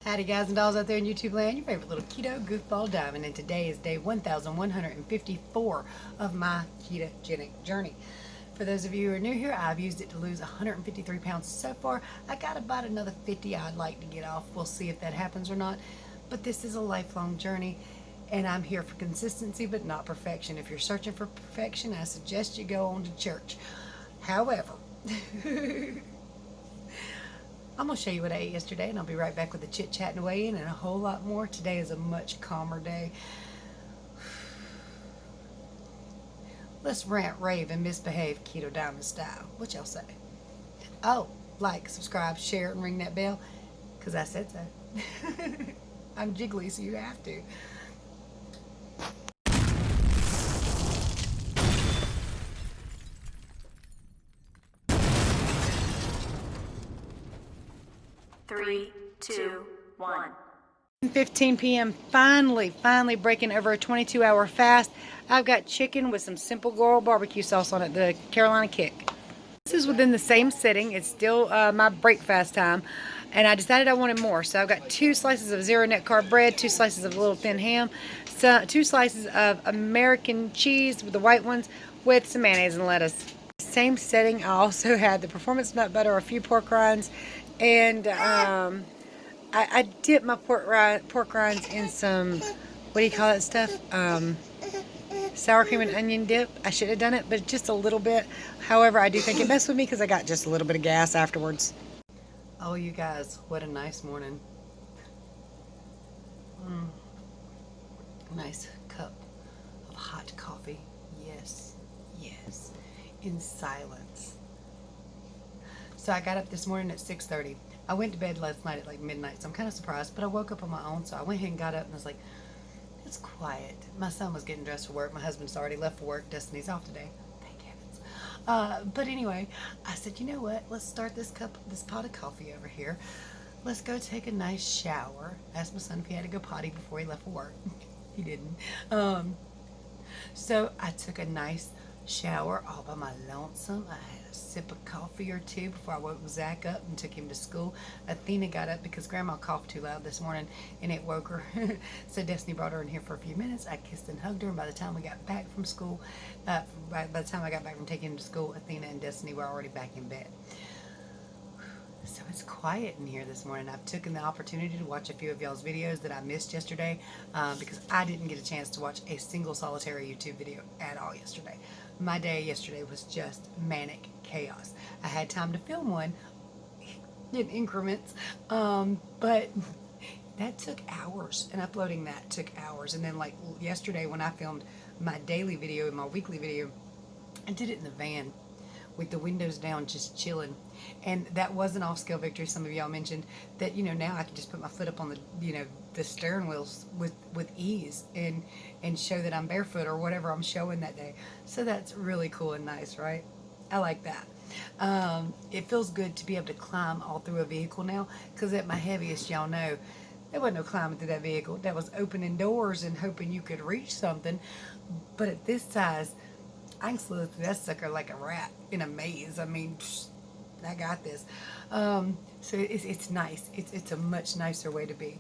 Howdy guys and dolls out there in YouTube land, your favorite little keto goofball diamond, and today is day 1154 of my ketogenic journey. For those of you who are new here, I've used it to lose 153 pounds so far. I got about another 50 I'd like to get off. We'll see if that happens or not, but this is a lifelong journey and I'm here for consistency but not perfection. If you're searching for perfection, I suggest you go on to church. However, I'm going to show you what I ate yesterday, and I'll be right back with the chit-chat and weigh-in and a whole lot more. Today is a much calmer day. Let's rant, rave, and misbehave Keto Diamond style. What y'all say? Oh, like, subscribe, share, and ring that bell, because I said so. I'm jiggly, so you have to. Three, two, 1. 15 p.m. Finally breaking over a 22-hour fast. I've got chicken with some Simple Girl barbecue sauce on it, the Carolina Kick. This is within the same setting. It's still my breakfast time, and I decided I wanted more. So I've got 2 slices of zero net carb bread, 2 slices of little thin ham, 2 slices of American cheese with the white ones with some mayonnaise and lettuce. Same setting, I also had the performance nut butter, a few pork rinds, and I dip my pork rinds in some, what do you call that stuff? Sour cream and onion dip. I should have done it, but just a little bit. However, I do think it messed with me because I got just a little bit of gas afterwards. Oh, you guys, what a nice morning. Nice cup of hot coffee. Yes, yes, in silence. So I got up this morning at 6:30. I went to bed last night at like midnight, so I'm kind of surprised, but I woke up on my own, so I went ahead and got up and I was like, it's quiet. My son was getting dressed for work. My husband's already left for work. Destiny's off today. Thank heavens. But anyway, I said, you know what? Let's start this pot of coffee over here. Let's go take a nice shower. I asked my son if he had to go potty before he left for work. He didn't. So I took a nice shower all by my lonesome. I had a sip of coffee or two before I woke Zach up and took him to school. Athena got up because Grandma coughed too loud this morning and it woke her. So Destiny brought her in here for a few minutes. I kissed and hugged her, and by the time we got back from school, by the time I got back from taking him to school, Athena and Destiny were already back in bed. So it's quiet in here this morning. I've taken the opportunity to watch a few of y'all's videos that I missed yesterday because I didn't get a chance to watch a single solitary YouTube video at all yesterday. My day yesterday was just manic chaos. I had time to film one in increments, but that took hours, and uploading that took hours. And then like yesterday when I filmed my daily video and my weekly video, I did it in the van with the windows down, just chilling. And that was an off-scale victory. Some of y'all mentioned that, you know, now I can just put my foot up on the, you know, the steering wheels with ease and show that I'm barefoot or whatever I'm showing that day. So that's really cool and nice, right? I like that. It feels good to be able to climb all through a vehicle now, because at my heaviest, y'all know, there wasn't no climbing through that vehicle. That was opening doors and hoping you could reach something. But at this size, I can slip through that sucker like a rat in a maze. I mean, I got this. So it's nice. It's a much nicer way to be.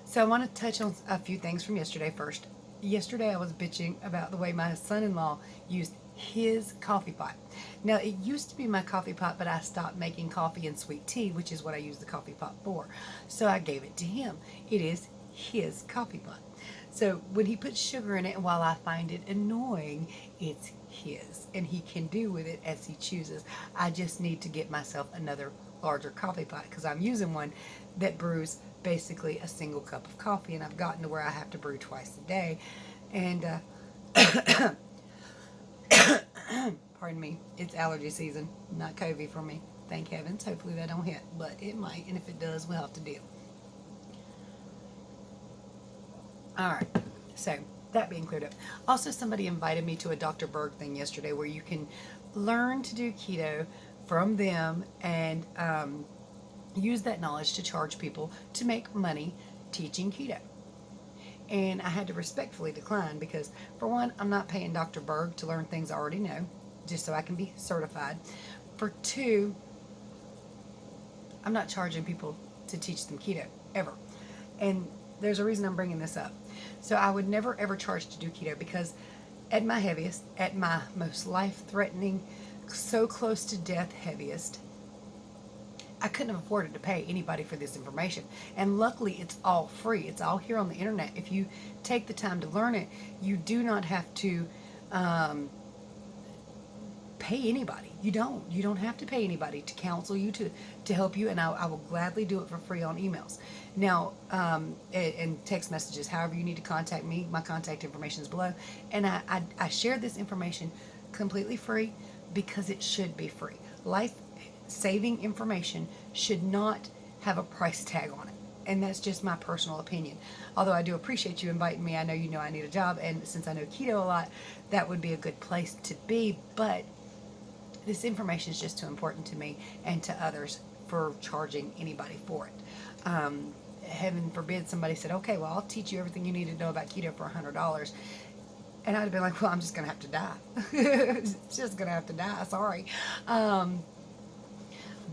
So I want to touch on a few things from yesterday first. Yesterday I was bitching about the way my son-in-law used his coffee pot. Now, it used to be my coffee pot, but I stopped making coffee and sweet tea, which is what I use the coffee pot for. So I gave it to him. It is his coffee pot. So when he puts sugar in it, and while I find it annoying, it's his, and he can do with it as he chooses. I just need to get myself another larger coffee pot, because I'm using one that brews basically a single cup of coffee, and I've gotten to where I have to brew twice a day. And pardon me, it's allergy season, not COVID for me. Thank heavens. Hopefully that don't hit, but it might, and if it does, we'll have to deal. Alright, so that being cleared up. Also, somebody invited me to a Dr. Berg thing yesterday where you can learn to do keto from them and use that knowledge to charge people to make money teaching keto. And I had to respectfully decline because, for one, I'm not paying Dr. Berg to learn things I already know, just so I can be certified. For two, I'm not charging people to teach them keto, ever. And there's a reason I'm bringing this up. So I would never ever charge to do keto, because at my heaviest, at my most life-threatening, so close to death heaviest, I couldn't have afforded to pay anybody for this information. And luckily, it's all free. It's all here on the internet. If you take the time to learn it, you do not have to pay anybody. You don't have to pay anybody to counsel you, to help you, and I will gladly do it for free on emails. Now, and text messages, however you need to contact me, my contact information is below. And I share this information completely free because it should be free. Life-saving information should not have a price tag on it. And that's just my personal opinion. Although I do appreciate you inviting me. I know you know I need a job, and since I know keto a lot, that would be a good place to be. But this information is just too important to me and to others for charging anybody for it. Heaven forbid somebody said, okay, well, I'll teach you everything you need to know about keto for $100. And I'd have been like, well, I'm just going to have to die. It's just going to have to die. Sorry.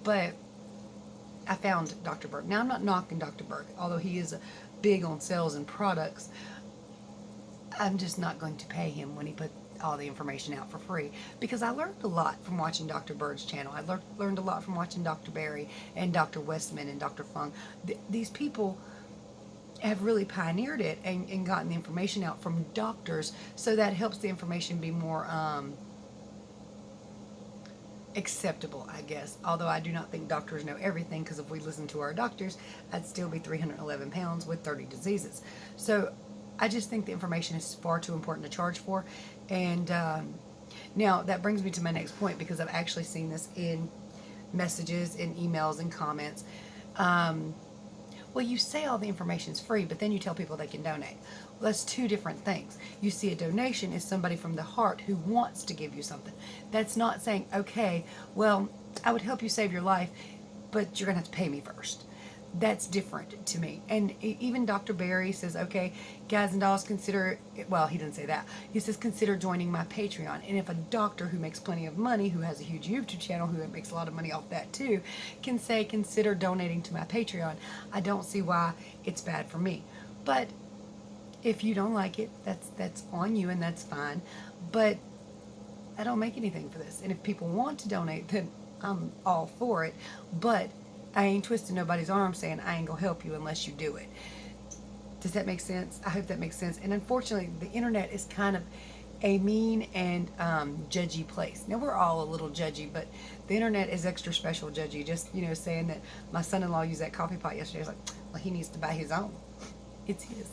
But I found Dr. Berg. Now, I'm not knocking Dr. Berg, although he is big on sales and products. I'm just not going to pay him when he put all the information out for free, because I learned a lot from watching Dr. Bird's channel. I learned a lot from watching Dr. Barry and Dr. Westman and Dr. Fung. These people have really pioneered it and gotten the information out from doctors, so that helps the information be more acceptable, I guess. Although I do not think doctors know everything, because if we listened to our doctors, I'd still be 311 pounds with 30 diseases. So I just think the information is far too important to charge for. And now that brings me to my next point, because I've actually seen this in messages, in emails, and comments. Well, you say all the information is free, but then you tell people they can donate. Well, that's two different things. You see a donation as somebody from the heart who wants to give you something. That's not saying, okay, well, I would help you save your life, but you're going to have to pay me first. That's different to me. And even Dr. Barry says, okay, guys and dolls, consider, well, he didn't say that. He says, consider joining my Patreon. And if a doctor who makes plenty of money, who has a huge YouTube channel, who makes a lot of money off that too, can say, consider donating to my Patreon, I don't see why it's bad for me. But if you don't like it, that's on you, and that's fine. But I don't make anything for this. And if people want to donate, then I'm all for it. But I ain't twisting nobody's arm saying I ain't gonna help you unless you do it. Does that make sense? I hope that makes sense. And unfortunately, the internet is kind of a mean and judgy place. Now, we're all a little judgy, but the internet is extra special judgy. Just, saying that my son-in-law used that coffee pot yesterday, I was like, well, he needs to buy his own. It's his.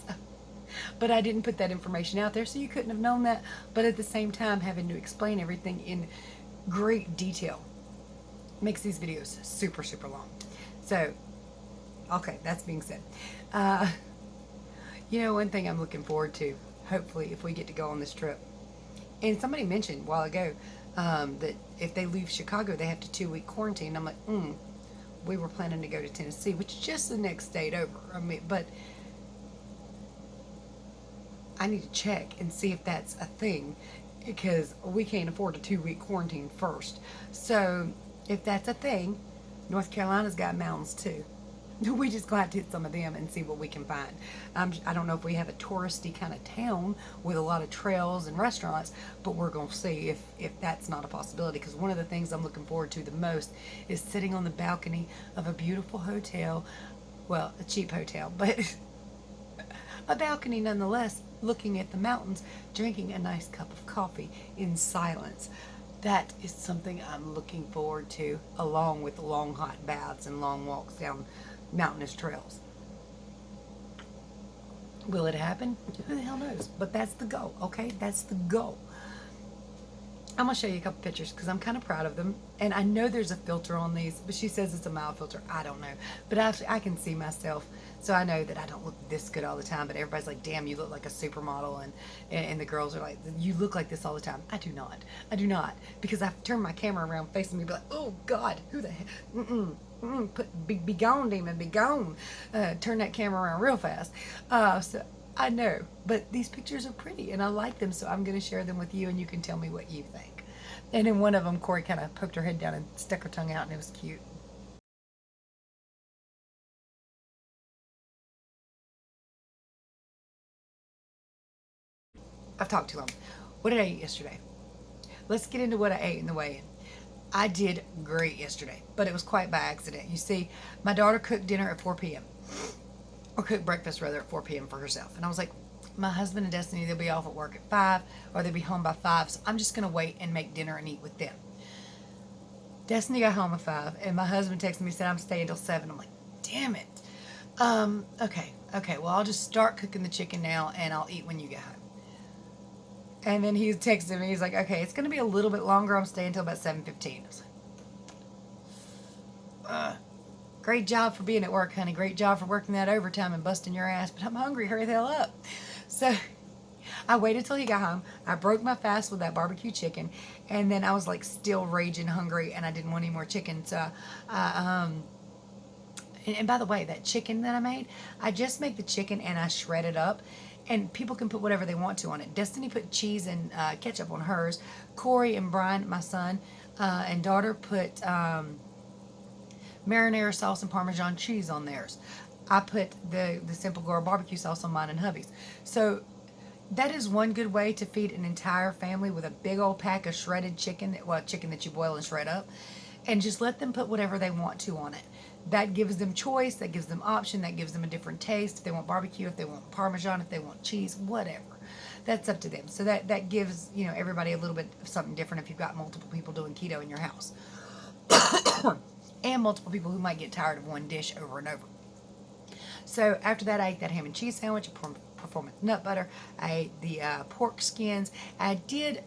But I didn't put that information out there, so you couldn't have known that. But at the same time, having to explain everything in great detail makes these videos super, super long. So, okay, that's being said. One thing I'm looking forward to, hopefully, if we get to go on this trip, and somebody mentioned a while ago that if they leave Chicago, they have to 2-week quarantine. I'm like, we were planning to go to Tennessee, which is just the next state over. But I need to check and see if that's a thing, because we can't afford a 2-week quarantine first. So, if that's a thing, North Carolina's got mountains too. We just gonna have to hit some of them and see what we can find. I don't know if we have a touristy kind of town with a lot of trails and restaurants, but we're gonna see if that's not a possibility. Because one of the things I'm looking forward to the most is sitting on the balcony of a beautiful hotel, well, a cheap hotel, but a balcony nonetheless, looking at the mountains, drinking a nice cup of coffee in silence. That is something I'm looking forward to, along with long hot baths and long walks down mountainous trails. Will it happen? Who the hell knows? But that's the goal, okay? That's the goal. I'm going to show you a couple pictures because I'm kind of proud of them. And I know there's a filter on these, but she says it's a mild filter. I don't know. But actually, I can see myself. So I know that I don't look this good all the time, but everybody's like, damn, you look like a supermodel. And the girls are like, you look like this all the time. I do not. I do not. Because I turn my camera around facing me and be like, oh, God, who the heck? Be gone, demon, be gone. Turn that camera around real fast. So I know, but these pictures are pretty and I like them, so I'm going to share them with you and you can tell me what you think. And in one of them, Corey kind of poked her head down and stuck her tongue out, and it was cute. I've talked too long. What did I eat yesterday? Let's get into what I ate in the weigh-in. I did great yesterday, but it was quite by accident. You see, my daughter cooked dinner at 4 p.m. or cooked breakfast rather at 4 p.m. for herself. And I was like, my husband and Destiny, they'll be off at work at 5 or they'll be home by 5. So I'm just going to wait and make dinner and eat with them. Destiny got home at 5 and my husband texted me and said, I'm staying till 7. I'm like, damn it. Okay. Well, I'll just start cooking the chicken now and I'll eat when you get home. And then he texted me. He's like, okay, it's going to be a little bit longer. I'm staying until about 7:15. I was like, great job for being at work, honey. Great job for working that overtime and busting your ass. But I'm hungry. Hurry the hell up. So I waited till he got home. I broke my fast with that barbecue chicken. And then I was like still raging hungry and I didn't want any more chicken. So and by the way, that chicken that I made, I just make the chicken and I shred it up. And people can put whatever they want to on it. Destiny put cheese and ketchup on hers. Corey and Brian, my son and daughter, put marinara sauce and Parmesan cheese on theirs. I put the Simple Girl barbecue sauce on mine and hubby's. So that is one good way to feed an entire family with a big old pack of shredded chicken, chicken that you boil and shred up. And just let them put whatever they want to on it. That gives them choice, that gives them option, that gives them a different taste. If they want barbecue, if they want Parmesan, if they want cheese, whatever. That's up to them. So that gives, everybody a little bit of something different if you've got multiple people doing keto in your house. And multiple people who might get tired of one dish over and over. So after that, I ate that ham and cheese sandwich, performance nut butter. I ate the pork skins. I did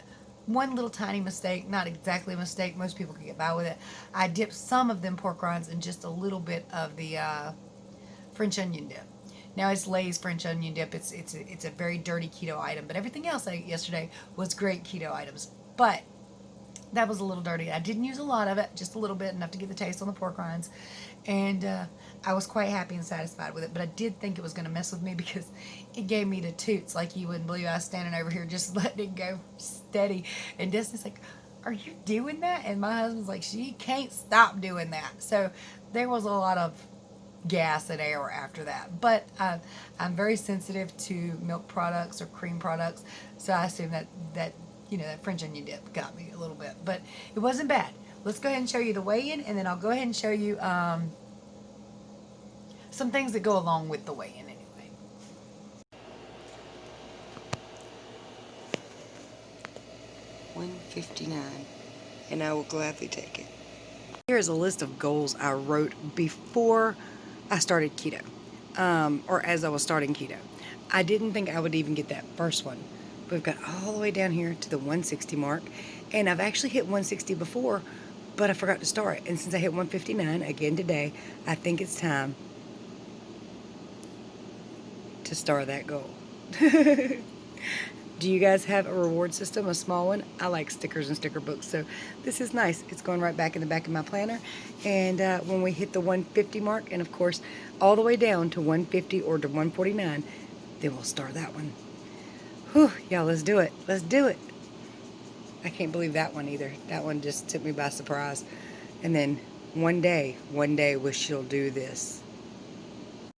one little tiny mistake, not exactly a mistake, most people could get by with it. I dipped some of them pork rinds in just a little bit of the French onion dip. Now it's Lay's French onion dip. It's a very dirty keto item, but everything else I ate yesterday was great keto items. But that was a little dirty. I didn't use a lot of it, just a little bit, enough to get the taste on the pork rinds. And I was quite happy and satisfied with it. But I did think it was going to mess with me because it gave me the toots like you wouldn't believe. I was standing over here just letting it go steady. And Destiny's like, are you doing that? And my husband's like, she can't stop doing that. So there was a lot of gas and air after that. But I'm very sensitive to milk products or cream products. So I assume that that French onion dip got me a little bit. But it wasn't bad. Let's go ahead and show you the weigh-in, and then I'll go ahead and show you some things that go along with the weigh-in anyway. $159, and I will gladly take it. Here's a list of goals I wrote before I started keto, or as I was starting keto. I didn't think I would even get that first one. We've got all the way down here to the 160 mark, and I've actually hit 160 before, but I forgot to start. And since I hit 159 again today, I think it's time to start that goal. Do you guys have a reward system, a small one? I like stickers and sticker books, so this is nice. It's going right back in the back of my planner. And when we hit the 150 mark, and of course, all the way down to 150 or to 149, then we'll start that one. Whew, y'all, let's do it. Let's do it. I can't believe that one either. That one just took me by surprise. And then one day we shall do this.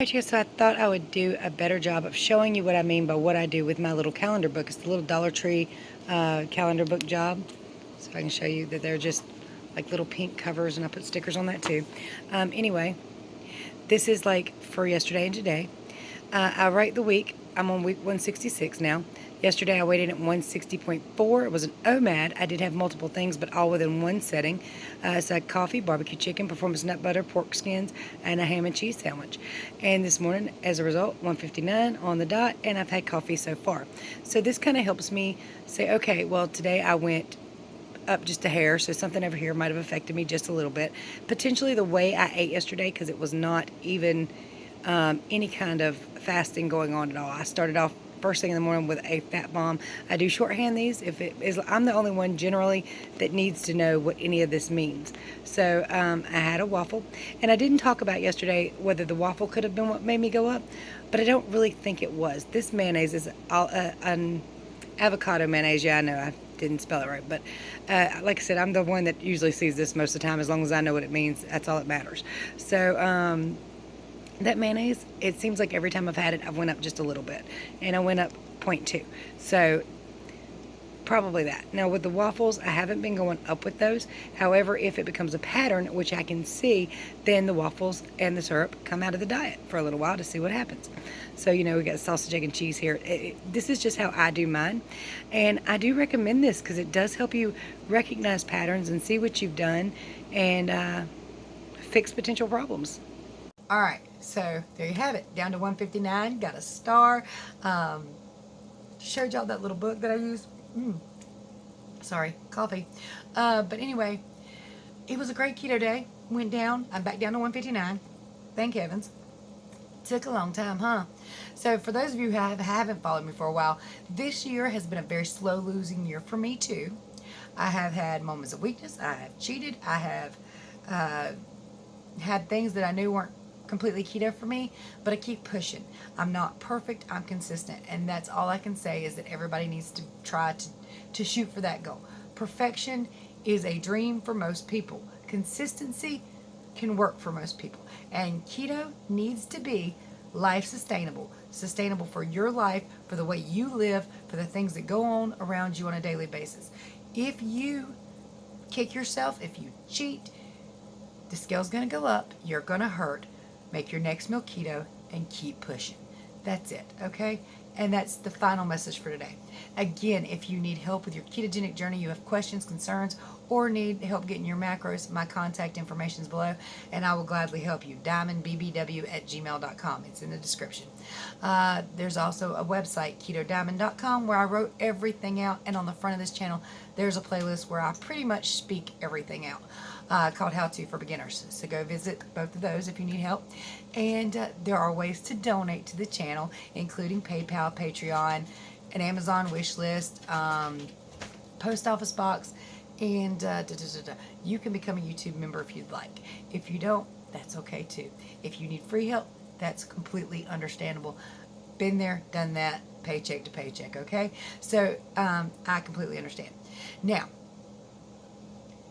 Alright, so I thought I would do a better job of showing you what I mean by what I do with my little calendar book. It's the little Dollar Tree calendar book job. So I can show you that they're just like little pink covers, and I put stickers on that too. Anyway, this is like for yesterday and today. I write the week. I'm on week 166 now. Yesterday I weighed in at 160.4. It was an OMAD. I did have multiple things, but all within one setting. So I had coffee, barbecue chicken, performance nut butter, pork skins, and a ham and cheese sandwich. And this morning, as a result, 159 on the dot, and I've had coffee so far. So this kind of helps me say, okay, well, today I went up just a hair, so something over here might have affected me just a little bit. Potentially the way I ate yesterday, because it was not even any kind of fasting going on at all. I started off first thing in the morning with a fat bomb. I do shorthand these. If it is, I'm the only one generally that needs to know what any of this means. So I had a waffle, and I didn't talk about yesterday whether the waffle could have been what made me go up, but I don't really think it was. This mayonnaise is an avocado mayonnaise. Yeah, I know I didn't spell it right, but like I said, I'm the one that usually sees this most of the time. As long as I know what it means, that's all that matters. So that mayonnaise, it seems like every time I've had it, I've went up just a little bit, and I went up 0.2. So probably that. Now with the waffles, I haven't been going up with those. However, if it becomes a pattern, which I can see, then the waffles and the syrup come out of the diet for a little while to see what happens. So, you know, we got sausage, egg, and cheese here. This is just how I do mine. And I do recommend this because it does help you recognize patterns and see what you've done and fix potential problems. All right, so there you have it. Down to 159, got a star. Showed y'all that little book that I used. Sorry, coffee. But anyway, it was a great keto day. Went down. I'm back down to 159. Thank heavens. Took a long time, huh? So for those of you who haven't followed me for a while, this year has been a very slow losing year for me too. I have had moments of weakness. I have cheated. I have had things that I knew weren't completely keto for me, but I keep pushing. I'm not perfect. I'm consistent, and that's all I can say is that everybody needs to try to shoot for that goal. Perfection is a dream for most people. Consistency can work for most people, and keto needs to be life sustainable for your life, for the way you live, for the things that go on around you on a daily basis. If you kick yourself, if you cheat, the scale's going to go up, you're going to hurt. Make your next meal keto and keep pushing. That's it, okay? And that's the final message for today. Again, if you need help with your ketogenic journey, you have questions, concerns, or need help getting your macros, my contact information is below, and I will gladly help you. diamondbbw@gmail.com. It's in the description. There's also a website, KETODIAMOND.com, where I wrote everything out, and on the front of this channel, there's a playlist where I pretty much speak everything out. Called How To for Beginners. So go visit both of those if you need help. And there are ways to donate to the channel, including PayPal, Patreon, an Amazon wish list, post office box, and you can become a YouTube member if you'd like. If you don't, that's okay too. If you need free help, that's completely understandable. Been there, done that, paycheck to paycheck, okay? So I completely understand. Now,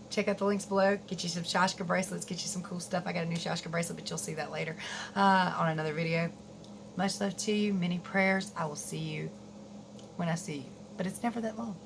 check out the links below. Get you some Shashka bracelets. Get you some cool stuff. I got a new Shashka bracelet, but you'll see that later on another video. Much love to you. Many prayers. I will see you when I see you. But it's never that long.